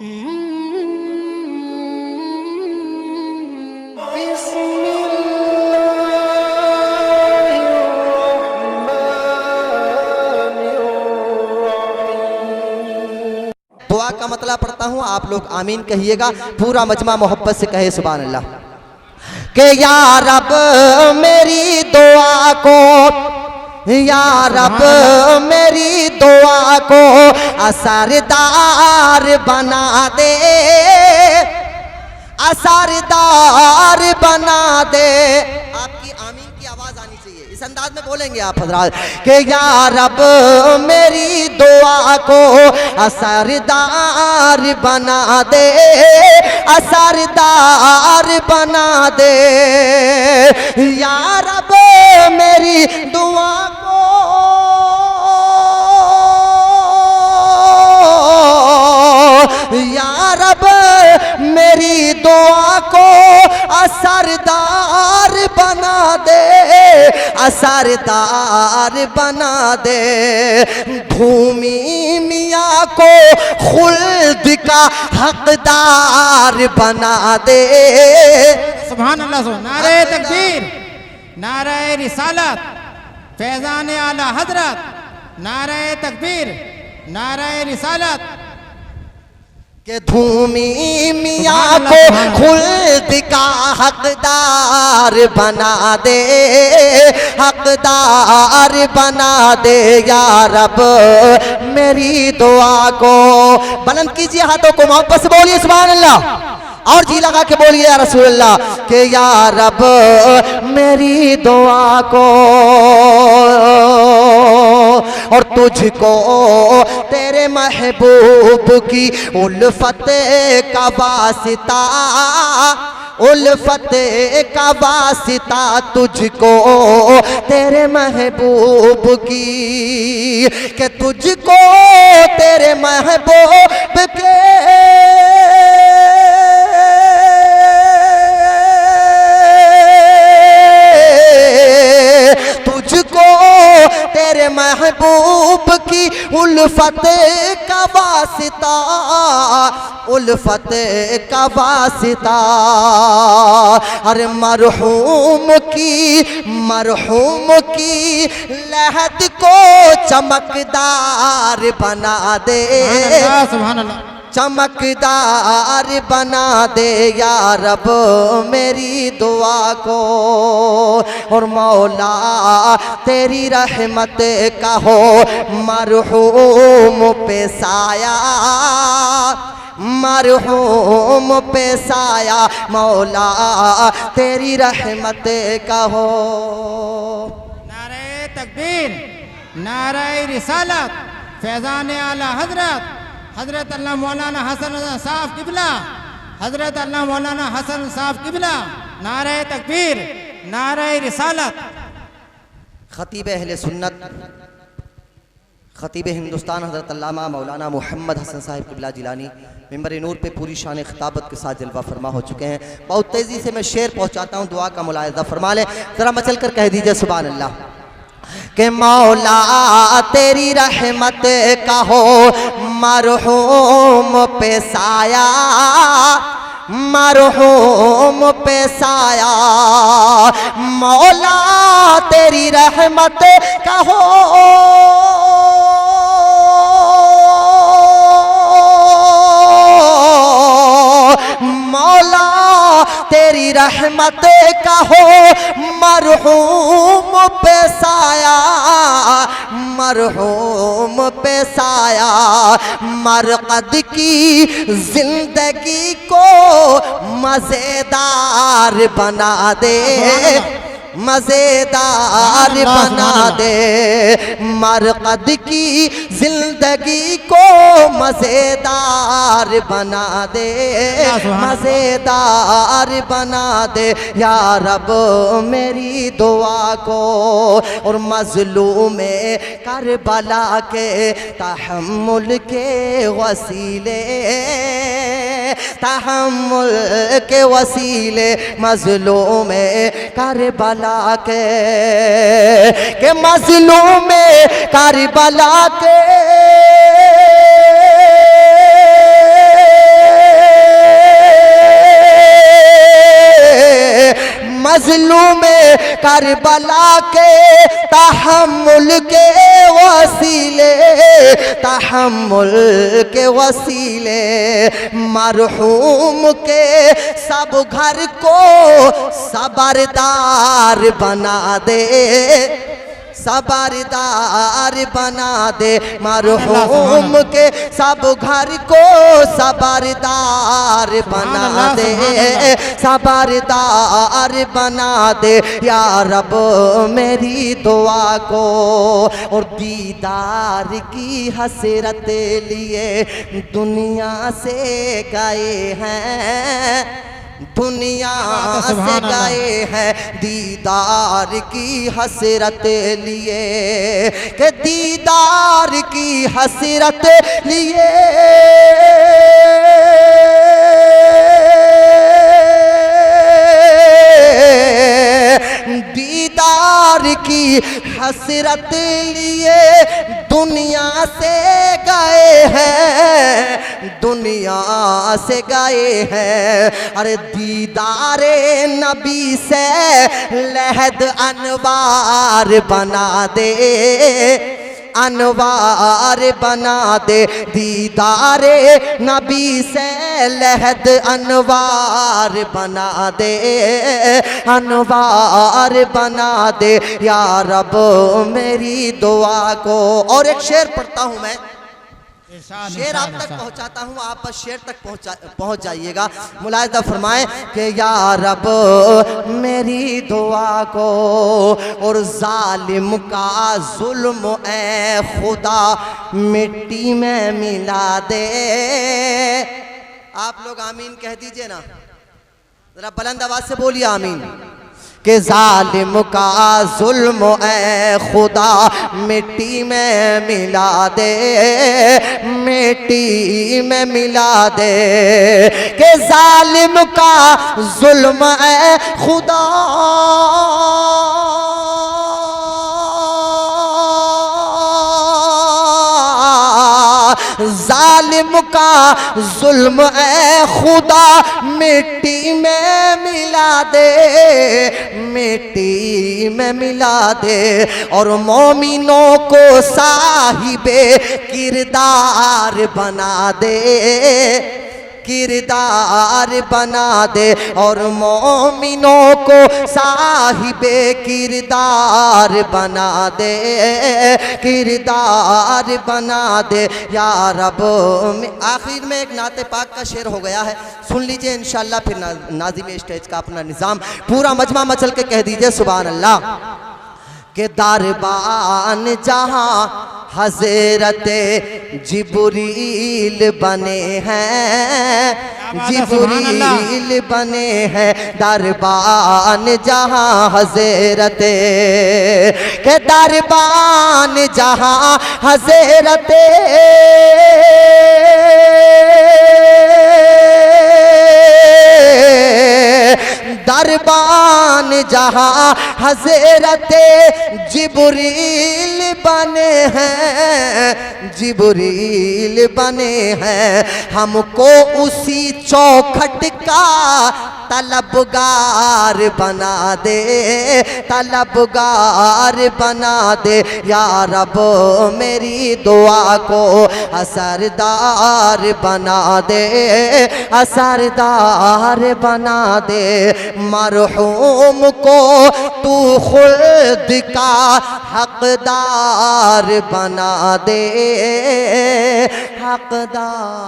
दुआ का मतलब पढ़ता हूँ, आप लोग आमीन कहिएगा। पूरा मजमा मोहब्बत से कहे सुभान अल्लाह। के या रब मेरी दुआ को, या रब मेरी दुआ को असरदार बना दे, असरदार बना दे। आपकी आमीन की आवाज आनी चाहिए, इस अंदाज में बोलेंगे आप हजरात कि या रब मेरी दुआ को असरदार बना दे, असरदार बना दे। या रब मेरी दुआ को या रब मेरी दुआ को असरदार बना दे, असरदार बना दे। भूमि मियाँ को खुल्द का हकदार बना दे। सुभान अल्लाह। नारे तकबीर, नारे रिसालत, फैजान आला हजरत, नारे तकबीर, नारे रिसालत। के धूमी मियाँ को खुल्द का हकदार बना दे, हकदार बना दे। या रब मेरी दुआ को, बुलंद कीजिए हाथों को, मोहब्बत से बोलिए सुभान अल्लाह, और जी लगा के बोलिए या रसूल अल्लाह के या रब मेरी दुआ को, और तुझको तेरे महबूब की उल्फत का वास्ता, उल्फत का वास्ता तुझको तेरे महबूब की, के तुझको तेरे महबूब के तेरे महबूब की उल्फत का वास्ता, उल्फत का वास्ता। अरे मरहूम की लहद को चमकदार बना दे, सुभान अल्लाह, चमकदार बना दे। या रब मेरी दुआ को, और मौला तेरी रहमत का हो मरहूम पे साया, मरहूम पे साया। मौला तेरी रहमत का हो। नारे तकबीर, नारे रिसालत, फैजान आला हजरत, हजरत अल्लाह मौलाना हसन साहब किबला, हजरत अल्लाह मौलाना हसन साहब किबला। नारे तकबीर, नारे रिसालत। खतीब अहले सुन्नत, खतीब हिंदुस्तान हजरत अल्लामा मौलाना मोहम्मद हसन साहिब किबला जिलानी मिंबर नूर पे पूरी शान खिताबत के साथ जलवा फरमा हो चुके हैं। बहुत तेज़ी से मैं शेर पहुँचाता हूँ, दुआ का मुलाहिज़ा फरमा लें। ज़रा मचल कर कह दीजिए सुभान अल्लाह। के मौला तेरी रहमत का हो मरहूम पे साया, मरहूम पे साया। मौला तेरी रहमत का हो मौला तेरी रहमत का हो मरहूम पे साया, मरहूम पे साया। मरकद की जिंदगी को मजेदार बना दे, मजेदार बना दे। मरकद की जिंदगी को मजेदार बना दे, मजेदार बना दे। या रब मेरी दुआ को, और मजलूम करबला के तहम्मुल के वसीले, तहम्मुल के वसीले मजलूम करबला के मजलूम करबला के मजलूम करबला के तहम्मुल के वसीले, तहम्मुल के वसीले मरहूम के सब घर को सबरदार बना दे, सबरदार बना दे मरहूम के सब घर को सबरदार बना दे, सबरदार बना दे या रब मेरी दुआ को। और दीदार की हसरत लिए दुनिया से गए हैं, दुनिया से गए हैं दीदार की हसरत लिए, के दीदार की हसरत लिए दीदार की हसरत लिए दुनिया से गए हैं, दुनिया से गए हैं। अरे दीदारे नबी से लहद अनवार बना दे, अनवार बना दे दीदारे नबी से लहद अनवार बना दे, अनवार बना दे या रब मेरी दुआ को। और एक शेर पढ़ता हूँ मैं, शेर आप तक पहुंचाता हूँ, आप बस शेर तक पहुंच जाइएगा। मुलाहिजा फरमाएं कि या रब मेरी दुआ को और जालिम का जुल्म ए खुदा मिट्टी में मिला दे। आप लोग आमीन कह दीजिए ना, जरा बुलंद आवाज से बोलिए आमीन। कि जालिम का जुल्म ए खुदा मिट्टी में मिला दे, मिट्टी में मिला दे। कि जालिम का जुल्म ए खुदा जालिम का जुल्म ए खुदा मिट्टी में मिला दे, मिट्टी में मिला दे। और मोमिनों को साहिबे किरदार बना दे, किरदार बना दे। और मोमिनों को साहिबे किरदार बना दे, किरदार बना दे या रब। आखिर में एक नाते पाक का शेर हो गया है, सुन लीजिए इंशाअल्लाह, फिर नाज़िम स्टेज का अपना निज़ाम पूरा मजमा मचल के कह दीजिए सुभान अल्लाह। के दरबान जहाँ हज़रत जिब्रील बने हैं, जिब्रील बने हैं दरबान जहाँ हज़रत, के दरबान जहाँ हज़रत दरबान जहाँ हज़रत जिब्रील बने हैं, जिब्रील बने हैं। हमको उसी चौखट का तलबगार बना दे, तलबगार बना दे या रब मेरी दुआ को असरदार बना दे, असरदार बना दे। मरहूम को तू खुल्द का हकदार बना दे, हकदार।